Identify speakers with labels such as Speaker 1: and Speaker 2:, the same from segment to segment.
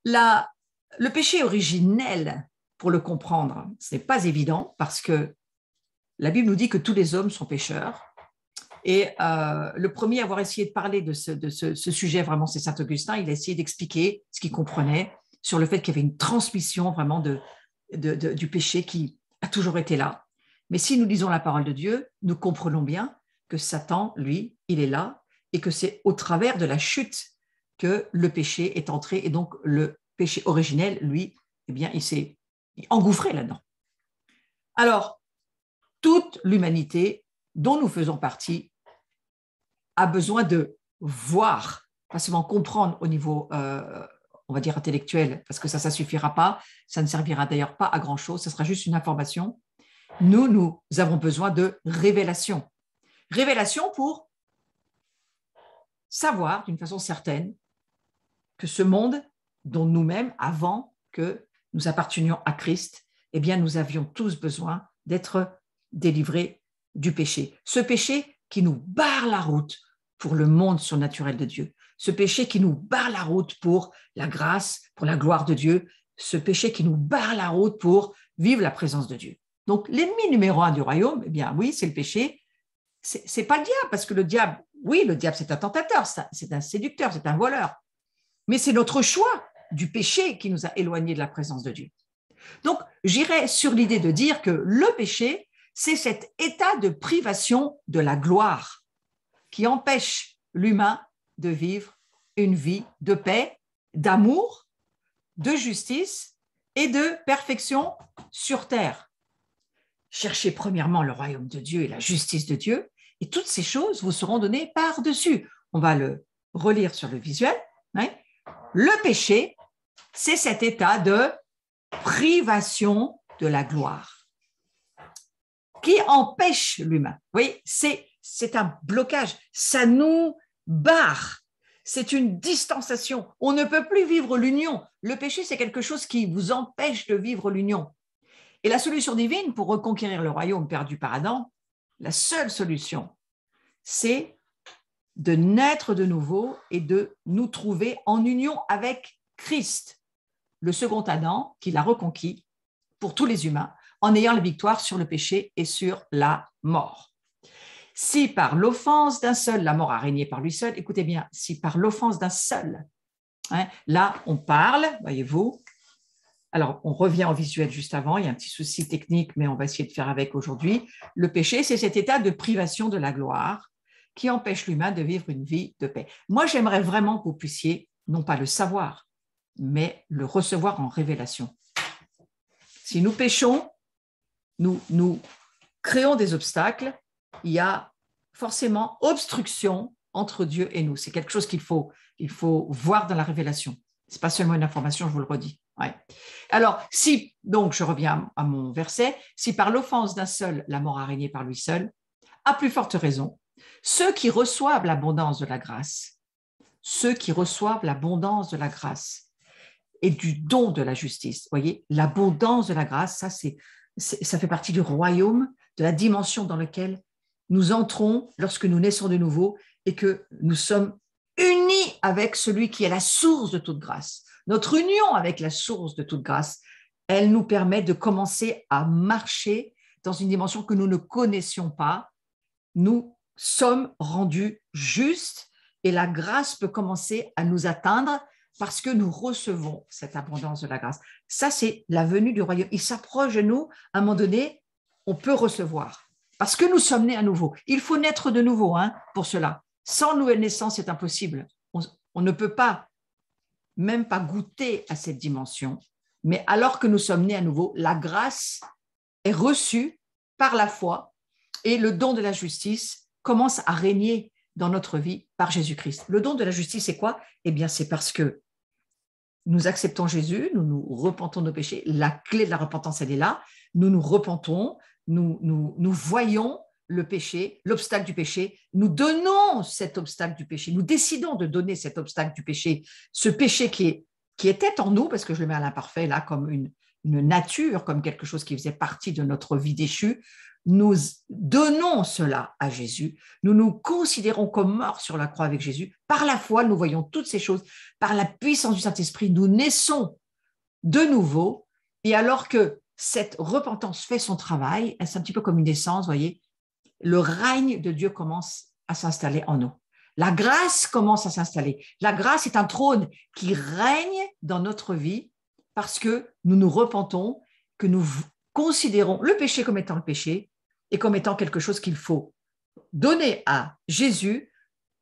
Speaker 1: Le péché originel, pour le comprendre, ce n'est pas évident parce que la Bible nous dit que tous les hommes sont pécheurs. Et le premier à avoir essayé de parler de ce sujet, vraiment, c'est Saint Augustin. Il a essayé d'expliquer ce qu'il comprenait sur le fait qu'il y avait une transmission vraiment du péché qui a toujours été là. Mais si nous lisons la parole de Dieu, nous comprenons bien que Satan, lui, il est là et que c'est au travers de la chute que le péché est entré. Et donc, le péché originel, lui, eh bien, il s'est engouffré là-dedans. Alors, toute l'humanité dont nous faisons partie a besoin de voir, pas seulement comprendre au niveau, on va dire, intellectuel, parce que ça ne suffira pas, ça ne servira d'ailleurs pas à grand-chose, ça sera juste une information. Nous avons besoin de révélation. Révélation pour savoir d'une façon certaine que ce monde dont nous-mêmes, avant que nous appartenions à Christ, eh bien, nous avions tous besoin d'être délivrés du péché. Ce péché qui nous barre la route pour le monde surnaturel de Dieu. Ce péché qui nous barre la route pour la grâce, pour la gloire de Dieu. Ce péché qui nous barre la route pour vivre la présence de Dieu. Donc, l'ennemi numéro 1 du royaume, eh bien, oui, c'est le péché. C'est pas le diable, parce que le diable, oui, le diable, c'est un tentateur, c'est un séducteur, c'est un voleur. Mais c'est notre choix du péché qui nous a éloignés de la présence de Dieu. Donc, j'irais sur l'idée de dire que le péché, c'est cet état de privation de la gloire qui empêche l'humain de vivre une vie de paix, d'amour, de justice et de perfection sur terre. Cherchez premièrement le royaume de Dieu et la justice de Dieu, et toutes ces choses vous seront données par-dessus. On va le relire sur le visuel. Hein. Le péché, c'est cet état de privation de la gloire qui empêche l'humain. Vous voyez, c'est un blocage, ça nous barre, c'est une distanciation. On ne peut plus vivre l'union. Le péché, c'est quelque chose qui vous empêche de vivre l'union. Et la solution divine pour reconquérir le royaume perdu par Adam, la seule solution, c'est de naître de nouveau et de nous trouver en union avec Christ, le second Adam qui l'a reconquis pour tous les humains, en ayant la victoire sur le péché et sur la mort. Si par l'offense d'un seul, la mort a régné par lui seul, écoutez bien, si par l'offense d'un seul, hein, là on parle, voyez-vous, alors on revient au visuel juste avant, il y a un petit souci technique, mais on va essayer de faire avec aujourd'hui. Le péché, c'est cet état de privation de la gloire qui empêche l'humain de vivre une vie de paix. Moi, j'aimerais vraiment que vous puissiez, non pas le savoir, mais le recevoir en révélation. Si nous péchons, nous créons des obstacles, il y a forcément obstruction entre Dieu et nous. C'est quelque chose qu'il faut voir dans la révélation. Ce n'est pas seulement une information, je vous le redis. Ouais. Alors, donc je reviens à mon verset, si par l'offense d'un seul, la mort a régné par lui seul, à plus forte raison, ceux qui reçoivent l'abondance de la grâce, et du don de la justice, voyez, l'abondance de la grâce, ça fait partie du royaume, de la dimension dans laquelle nous entrons lorsque nous naissons de nouveau et que nous sommes unis avec celui qui est la source de toute grâce. Notre union avec la source de toute grâce, elle nous permet de commencer à marcher dans une dimension que nous ne connaissions pas. Nous sommes rendus justes et la grâce peut commencer à nous atteindre parce que nous recevons cette abondance de la grâce. Ça, c'est la venue du royaume. Il s'approche de nous, à un moment donné, on peut recevoir. Parce que nous sommes nés à nouveau. Il faut naître de nouveau pour cela. Sans nouvelle naissance, c'est impossible. On ne peut pas, même pas goûter à cette dimension. Mais alors que nous sommes nés à nouveau, la grâce est reçue par la foi et le don de la justice commence à régner dans notre vie par Jésus-Christ. Le don de la justice, c'est quoi? Eh bien, c'est parce que nous acceptons Jésus, nous nous repentons de nos péchés. La clé de la repentance, elle est là. Nous nous repentons, nous voyons le péché, l'obstacle du péché. Nous donnons cet obstacle du péché. Nous décidons de donner cet obstacle du péché. Ce péché qui était en nous, parce que je le mets à l'imparfait là, comme une nature, comme quelque chose qui faisait partie de notre vie déchue. nous donnons cela à Jésus, nous nous considérons comme morts sur la croix avec Jésus, par la foi, nous voyons toutes ces choses, par la puissance du Saint-Esprit, nous naissons de nouveau, et alors que cette repentance fait son travail, c'est un petit peu comme une naissance, voyez, le règne de Dieu commence à s'installer en nous. La grâce commence à s'installer. La grâce est un trône qui règne dans notre vie parce que nous nous repentons, que nous considérons le péché comme étant le péché et comme étant quelque chose qu'il faut donner à Jésus,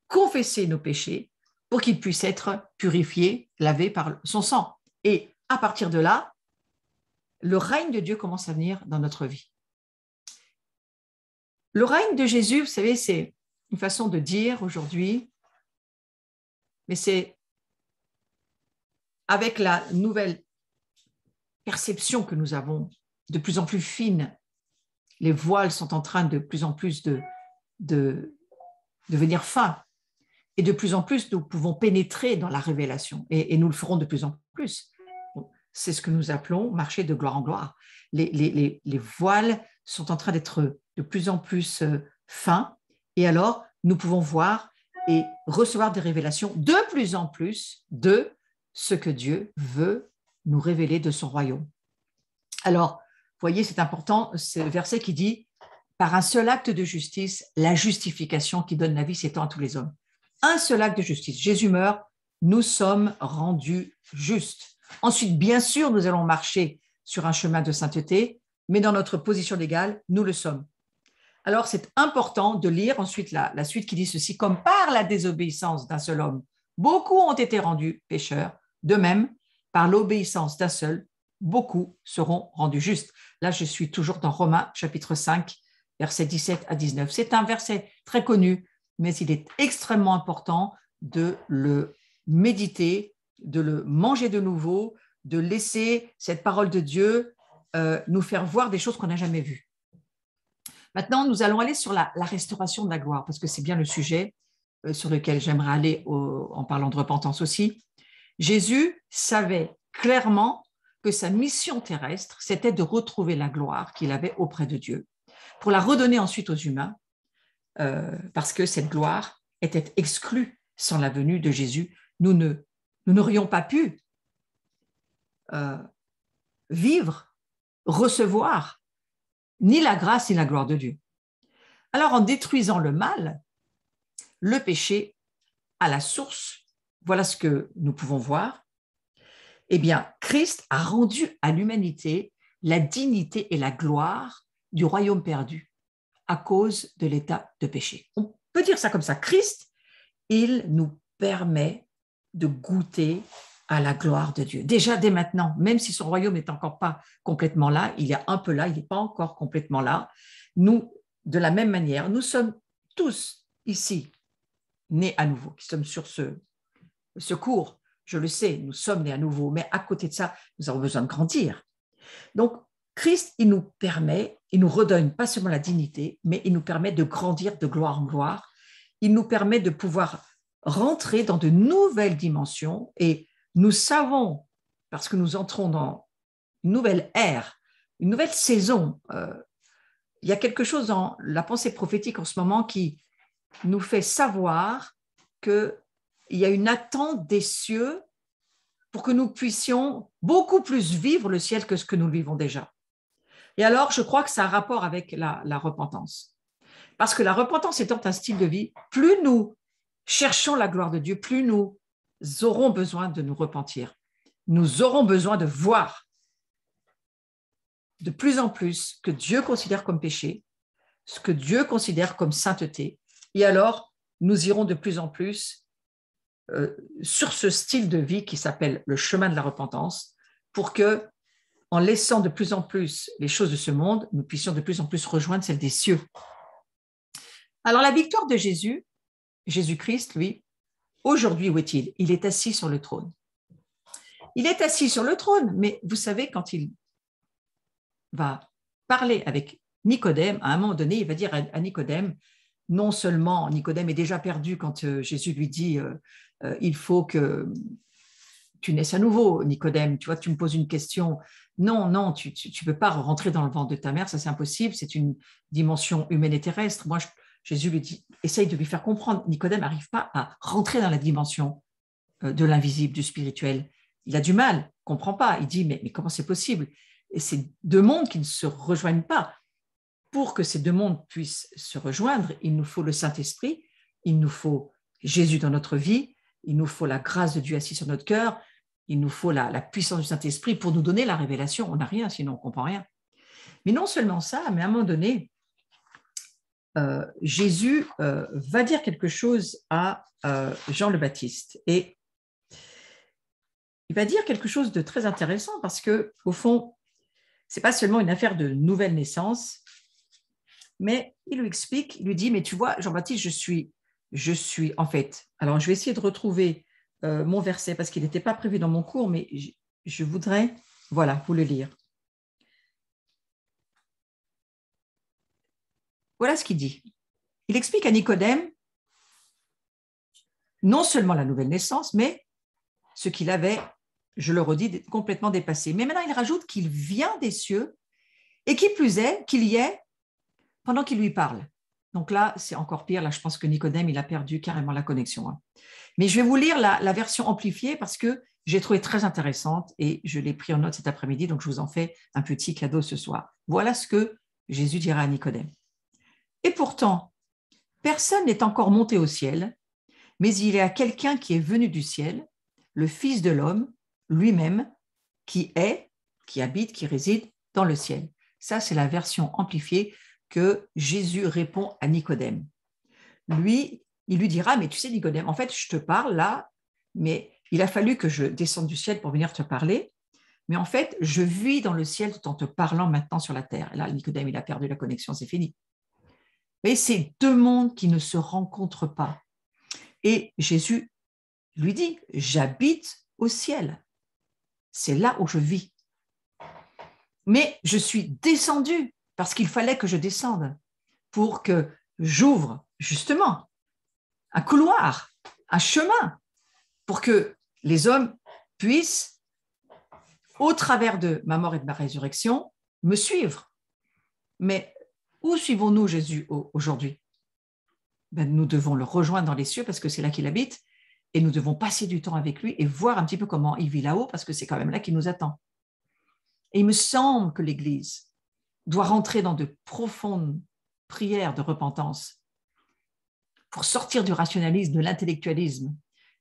Speaker 1: confesser nos péchés pour qu'il puisse être purifié, lavé par son sang. Et à partir de là, le règne de Dieu commence à venir dans notre vie. Le règne de Jésus, vous savez, c'est une façon de dire aujourd'hui, mais c'est avec la nouvelle perception que nous avons de plus en plus fine, les voiles sont en train de plus en plus de devenir fins, et de plus en plus nous pouvons pénétrer dans la révélation, et nous le ferons de plus en plus. C'est ce que nous appelons marcher de gloire en gloire. Les voiles sont en train d'être de plus en plus fins, et alors nous pouvons voir et recevoir des révélations de plus en plus de ce que Dieu veut nous révéler de son royaume. Alors, vous voyez, c'est important, c'est le verset qui dit « Par un seul acte de justice, la justification qui donne la vie s'étend à tous les hommes. » Un seul acte de justice. Jésus meurt, nous sommes rendus justes. Ensuite, bien sûr, nous allons marcher sur un chemin de sainteté, mais dans notre position légale, nous le sommes. Alors, c'est important de lire ensuite la suite qui dit ceci, comme par la désobéissance d'un seul homme, beaucoup ont été rendus pécheurs, de même, par l'obéissance d'un seul, beaucoup seront rendus justes. Là, je suis toujours dans Romains, chapitre 5, versets 17 à 19. C'est un verset très connu, mais il est extrêmement important de le méditer, de le manger de nouveau, de laisser cette parole de Dieu nous faire voir des choses qu'on n'a jamais vues. Maintenant, nous allons aller sur la restauration de la gloire, parce que c'est bien le sujet sur lequel j'aimerais aller en parlant de repentance aussi. Jésus savait clairement que sa mission terrestre, c'était de retrouver la gloire qu'il avait auprès de Dieu, pour la redonner ensuite aux humains, parce que cette gloire était exclue sans la venue de Jésus. Nous n'aurions pas pu vivre, recevoir ni la grâce ni la gloire de Dieu. Alors, en détruisant le mal, le péché à la source, voilà ce que nous pouvons voir. Eh bien, Christ a rendu à l'humanité la dignité et la gloire du royaume perdu à cause de l'état de péché. On peut dire ça comme ça. Christ, il nous permet de goûter à la gloire de Dieu. Déjà, dès maintenant, même si son royaume n'est encore pas complètement là, il est un peu là, il n'est pas encore complètement là. Nous, de la même manière, nous sommes tous ici nés à nouveau, qui sommes sur ce cours. Je le sais, nous sommes nés à nouveau, mais à côté de ça, nous avons besoin de grandir. Donc, Christ, il nous permet, il nous redonne pas seulement la dignité, mais il nous permet de grandir de gloire en gloire. Il nous permet de pouvoir rentrer dans de nouvelles dimensions et nous savons, parce que nous entrons dans une nouvelle ère, une nouvelle saison, il y a quelque chose dans la pensée prophétique en ce moment qui nous fait savoir qu'il y a une attente des cieux pour que nous puissions beaucoup plus vivre le ciel que ce que nous vivons déjà. Et alors, je crois que ça a un rapport avec la repentance. Parce que la repentance étant un style de vie, plus nous cherchons la gloire de Dieu, plus nous aurons besoin de nous repentir. Nous aurons besoin de voir de plus en plus ce que Dieu considère comme péché, ce que Dieu considère comme sainteté. Et alors, nous irons de plus en plus sur ce style de vie qui s'appelle le chemin de la repentance, pour que, en laissant de plus en plus les choses de ce monde, nous puissions de plus en plus rejoindre celles des cieux. Alors, la victoire de Jésus, Jésus-Christ, lui, aujourd'hui, où est-il? Il est assis sur le trône. Il est assis sur le trône, mais vous savez, quand il va parler avec Nicodème, à un moment donné, il va dire à Nicodème, non seulement Nicodème est déjà perdu quand Jésus lui dit il faut que tu naisses à nouveau, Nicodème. Tu vois, tu me poses une question. Non, non, tu ne peux pas rentrer dans le ventre de ta mère, ça c'est impossible, c'est une dimension humaine et terrestre. Moi, Jésus lui dit, essaye de lui faire comprendre. Nicodème n'arrive pas à rentrer dans la dimension de l'invisible, du spirituel. Il a du mal, ne comprend pas. Il dit, mais comment c'est possible? Et c'est deux mondes qui ne se rejoignent pas. Pour que ces deux mondes puissent se rejoindre, il nous faut le Saint-Esprit, il nous faut Jésus dans notre vie, il nous faut la grâce de Dieu assis sur notre cœur, il nous faut la puissance du Saint-Esprit pour nous donner la révélation. On n'a rien, sinon on ne comprend rien. Mais non seulement ça, mais à un moment donné, Jésus va dire quelque chose à Jean le Baptiste. Et il va dire quelque chose de très intéressant parce que, au fond, ce n'est pas seulement une affaire de nouvelle naissance, mais il lui explique, il lui dit, mais tu vois, Jean-Baptiste, je suis en fait, alors je vais essayer de retrouver mon verset parce qu'il n'était pas prévu dans mon cours, mais je voudrais, voilà, vous le lire. Voilà ce qu'il dit. Il explique à Nicodème non seulement la nouvelle naissance, mais ce qu'il avait, je le redis, complètement dépassé. Mais maintenant, il rajoute qu'il vient des cieux et qui plus est, qu'il y est pendant qu'il lui parle. Donc là, c'est encore pire. Là, je pense que Nicodème, il a perdu carrément la connexion. Mais je vais vous lire la version amplifiée parce que j'ai trouvé très intéressante et je l'ai pris en note cet après-midi, donc je vous en fais un petit cadeau ce soir. Voilà ce que Jésus dira à Nicodème. Et pourtant, personne n'est encore monté au ciel, mais il y a quelqu'un qui est venu du ciel, le Fils de l'homme, lui-même, qui est, qui habite, qui réside dans le ciel. Ça, c'est la version amplifiée que Jésus répond à Nicodème. Lui, il lui dira, mais tu sais, Nicodème, en fait, je te parle là, mais il a fallu que je descende du ciel pour venir te parler, mais en fait, je vis dans le ciel tout en te parlant maintenant sur la terre. Et là, Nicodème, il a perdu la connexion, c'est fini. Mais c'est deux mondes qui ne se rencontrent pas. Et Jésus lui dit, j'habite au ciel. C'est là où je vis. Mais je suis descendu parce qu'il fallait que je descende pour que j'ouvre justement un couloir, un chemin, pour que les hommes puissent, au travers de ma mort et de ma résurrection, me suivre. Mais où suivons-nous Jésus aujourd'hui? Nous devons le rejoindre dans les cieux parce que c'est là qu'il habite et nous devons passer du temps avec lui et voir un petit peu comment il vit là-haut parce que c'est quand même là qu'il nous attend. Et il me semble que l'Église doit rentrer dans de profondes prières de repentance pour sortir du rationalisme, de l'intellectualisme,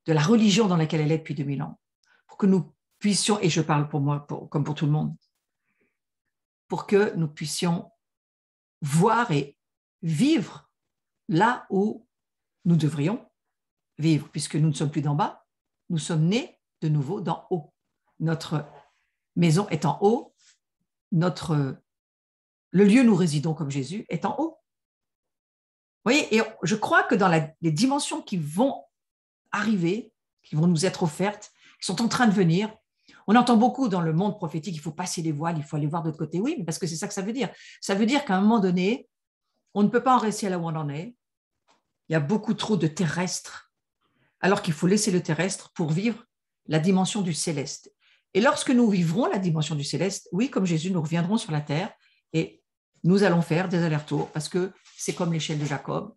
Speaker 1: de la religion dans laquelle elle est depuis 2000 ans, pour que nous puissions, et je parle pour moi comme pour tout le monde, pour que nous puissions voir et vivre là où nous devrions vivre, puisque nous ne sommes plus d'en bas, nous sommes nés de nouveau d'en haut. Notre maison est en haut, le lieu où nous résidons comme Jésus est en haut. Vous voyez, et je crois que dans les dimensions qui vont arriver, qui vont nous être offertes, qui sont en train de venir, on entend beaucoup dans le monde prophétique, il faut passer les voiles, il faut aller voir de l'autre côté. Oui, mais parce que c'est ça que ça veut dire. Ça veut dire qu'à un moment donné, on ne peut pas en rester là où on en est. Il y a beaucoup trop de terrestres, alors qu'il faut laisser le terrestre pour vivre la dimension du céleste. Et lorsque nous vivrons la dimension du céleste, oui, comme Jésus, nous reviendrons sur la terre et nous allons faire des allers-retours parce que c'est comme l'échelle de Jacob,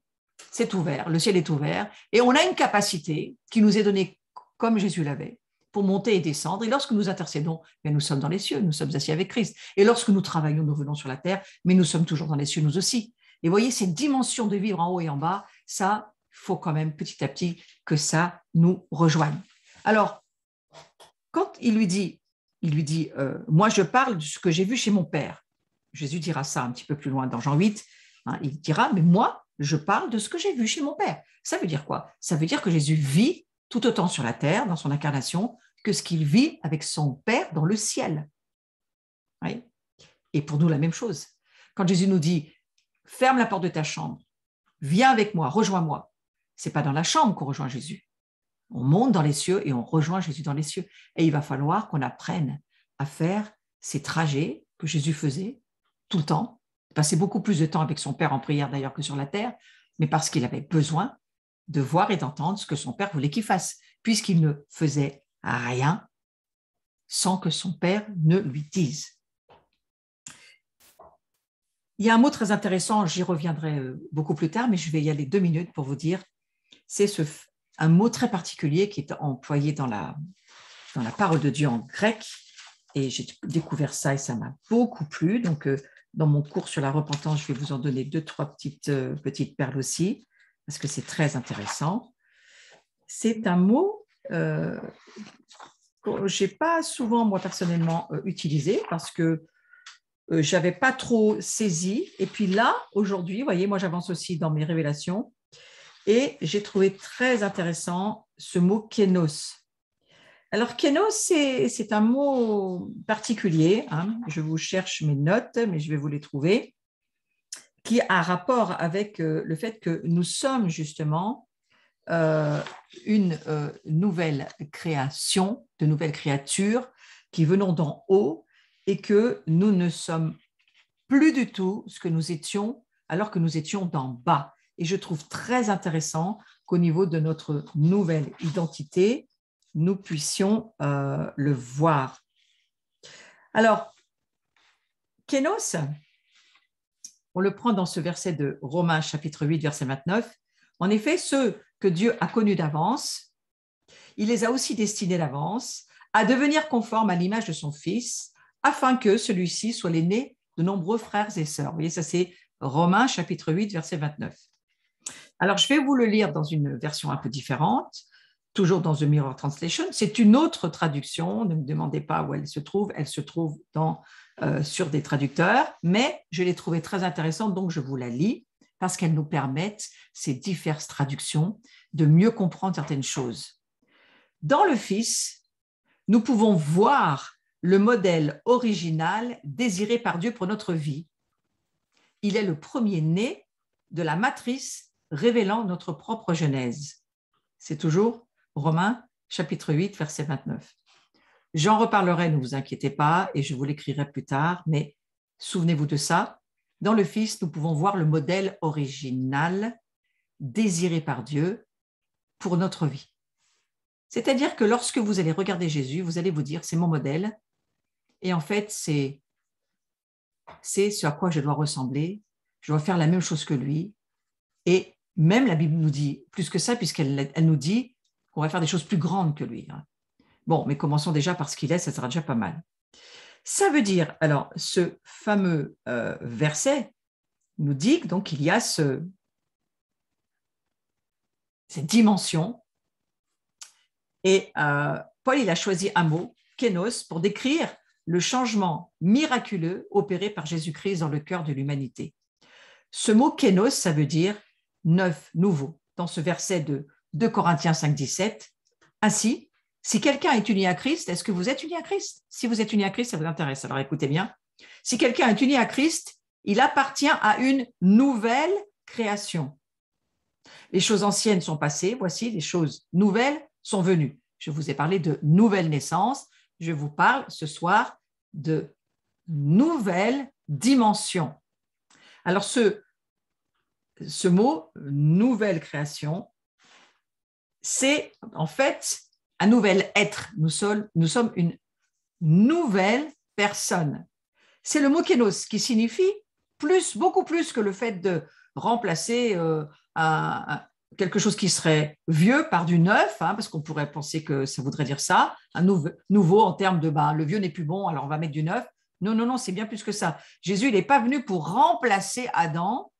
Speaker 1: c'est ouvert, le ciel est ouvert et on a une capacité qui nous est donnée comme Jésus l'avait pour monter et descendre. Et lorsque nous intercédons, nous sommes dans les cieux, nous sommes assis avec Christ. Et lorsque nous travaillons, nous venons sur la terre, mais nous sommes toujours dans les cieux, nous aussi. Et vous voyez, cette dimension de vivre en haut et en bas, ça, il faut quand même petit à petit que ça nous rejoigne. Alors, quand il lui dit, moi je parle de ce que j'ai vu chez mon père. Jésus dira ça un petit peu plus loin dans Jean 8. Il dira, mais moi, je parle de ce que j'ai vu chez mon père. Ça veut dire quoi? Ça veut dire que Jésus vit tout autant sur la terre, dans son incarnation, que ce qu'il vit avec son Père dans le ciel. Oui. Et pour nous, la même chose. Quand Jésus nous dit, ferme la porte de ta chambre, viens avec moi, rejoins-moi, ce n'est pas dans la chambre qu'on rejoint Jésus. On monte dans les cieux et on rejoint Jésus dans les cieux. Et il va falloir qu'on apprenne à faire ces trajets que Jésus faisait tout le temps, passer beaucoup plus de temps avec son Père en prière d'ailleurs que sur la terre, mais parce qu'il avait besoin de voir et d'entendre ce que son Père voulait qu'il fasse, puisqu'il ne faisait rien sans que son père ne lui dise. Il y a un mot très intéressant, j'y reviendrai beaucoup plus tard, mais je vais y aller 2 minutes pour vous dire. C'est un mot très particulier qui est employé dans la parole de Dieu en grec. Et j'ai découvert ça et ça m'a beaucoup plu. Donc, dans mon cours sur la repentance, je vais vous en donner 2-3 petites perles aussi, parce que c'est très intéressant. C'est un mot que je n'ai pas souvent, moi, personnellement, utilisé, parce que je n'avais pas trop saisi. Et puis là, aujourd'hui, vous voyez, moi, j'avance aussi dans mes révélations. Et j'ai trouvé très intéressant ce mot « kénos ». Alors, kénos, c'est un mot particulier. Hein. Je vous cherche mes notes, mais je vais vous les trouver, qui a rapport avec le fait que nous sommes justement une nouvelle création, de nouvelles créatures qui venons d'en haut et que nous ne sommes plus du tout ce que nous étions alors que nous étions d'en bas. Et je trouve très intéressant qu'au niveau de notre nouvelle identité, nous puissions le voir. Alors, kénos, on le prend dans ce verset de Romains chapitre 8, verset 29. En effet, ceux que Dieu a connus d'avance, il les a aussi destinés d'avance à devenir conformes à l'image de son Fils, afin que celui-ci soit l'aîné de nombreux frères et sœurs. Vous voyez, ça c'est Romains chapitre 8, verset 29. Alors, je vais vous le lire dans une version un peu différente, toujours dans The Mirror Translation. C'est une autre traduction, ne me demandez pas où elle se trouve sur des traducteurs, mais je l'ai trouvée très intéressante, donc je vous la lis, parce qu'elles nous permettent, ces diverses traductions, de mieux comprendre certaines choses. Dans le Fils, nous pouvons voir le modèle original désiré par Dieu pour notre vie. Il est le premier-né de la matrice révélant notre propre genèse. C'est toujours Romains, chapitre 8, verset 29. J'en reparlerai, ne vous inquiétez pas, et je vous l'écrirai plus tard, mais souvenez-vous de ça. Dans le Fils, nous pouvons voir le modèle original désiré par Dieu pour notre vie. C'est-à-dire que lorsque vous allez regarder Jésus, vous allez vous dire, c'est mon modèle, et en fait, c'est ce à quoi je dois ressembler, je dois faire la même chose que lui, et même la Bible nous dit plus que ça, puisqu'elle nous dit qu'on va faire des choses plus grandes que lui. Bon, mais commençons déjà par ce qu'il est, ça sera déjà pas mal. Ça veut dire, alors, ce fameux verset nous dit donc qu'il y a cette dimension, et Paul, il a choisi un mot, kénos, pour décrire le changement miraculeux opéré par Jésus-Christ dans le cœur de l'humanité. Ce mot kénos, ça veut dire neuf, nouveau. Dans ce verset de 2 Corinthiens 5, 17, ainsi, si quelqu'un est uni à Christ, est-ce que vous êtes uni à Christ? Si vous êtes uni à Christ, ça vous intéresse. Alors écoutez bien. Si quelqu'un est uni à Christ, il appartient à une nouvelle création. Les choses anciennes sont passées, voici, les choses nouvelles sont venues. Je vous ai parlé de nouvelle naissance. Je vous parle ce soir de nouvelle dimension. Alors ce mot, nouvelle création, c'est en fait un nouvel être. Nous sommes une nouvelle personne. C'est le mot kénos qui signifie beaucoup plus que le fait de remplacer quelque chose qui serait vieux par du neuf, parce qu'on pourrait penser que ça voudrait dire ça, un nouveau en termes de le vieux n'est plus bon, alors on va mettre du neuf. Non, c'est bien plus que ça. Jésus, il n'est pas venu pour remplacer Adam,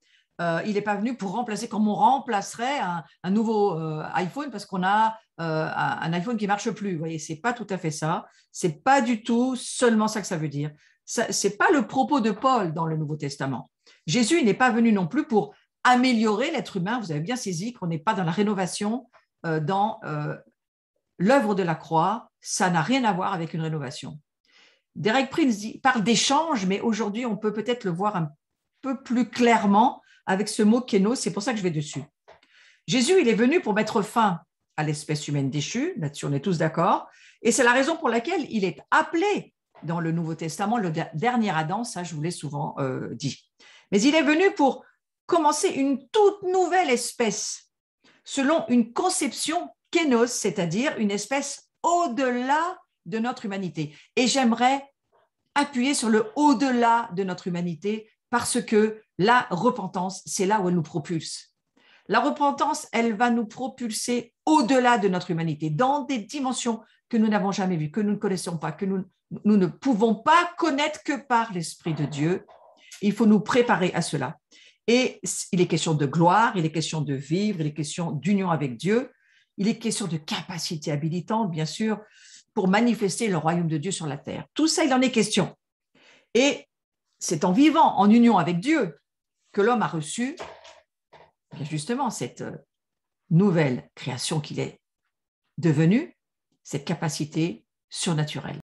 Speaker 1: il n'est pas venu pour remplacer comme on remplacerait un nouveau iPhone parce qu'on a un iPhone qui ne marche plus. Vous voyez, ce n'est pas tout à fait ça. Ce n'est pas du tout seulement ça que ça veut dire. Ce n'est pas le propos de Paul dans le Nouveau Testament. Jésus n'est pas venu non plus pour améliorer l'être humain. Vous avez bien saisi qu'on n'est pas dans la rénovation, dans l'œuvre de la croix. Ça n'a rien à voir avec une rénovation. Derek Prince parle d'échange, mais aujourd'hui, on peut peut-être le voir un peu plus clairement avec ce mot kénos. C'est pour ça que je vais dessus. Jésus, il est venu pour mettre fin à l'espèce humaine déchue. Là-dessus, on est tous d'accord. Et c'est la raison pour laquelle il est appelé dans le Nouveau Testament le dernier Adam. Ça, je vous l'ai souvent dit. Mais il est venu pour commencer une toute nouvelle espèce selon une conception kénos, c'est-à-dire une espèce au-delà de notre humanité. Et j'aimerais appuyer sur le au-delà de notre humanité parce que la repentance, c'est là où elle nous propulse. La repentance, elle va nous propulser au-delà de notre humanité, dans des dimensions que nous n'avons jamais vues, que nous ne connaissons pas, que nous ne pouvons pas connaître que par l'Esprit de Dieu. Il faut nous préparer à cela. Et il est question de gloire, il est question de vivre, il est question d'union avec Dieu, il est question de capacité habilitante, bien sûr, pour manifester le royaume de Dieu sur la terre. Tout ça, il en est question. Et c'est en vivant en union avec Dieu que l'homme a reçu, bien justement, cette nouvelle création qu'il est devenu, cette capacité surnaturelle.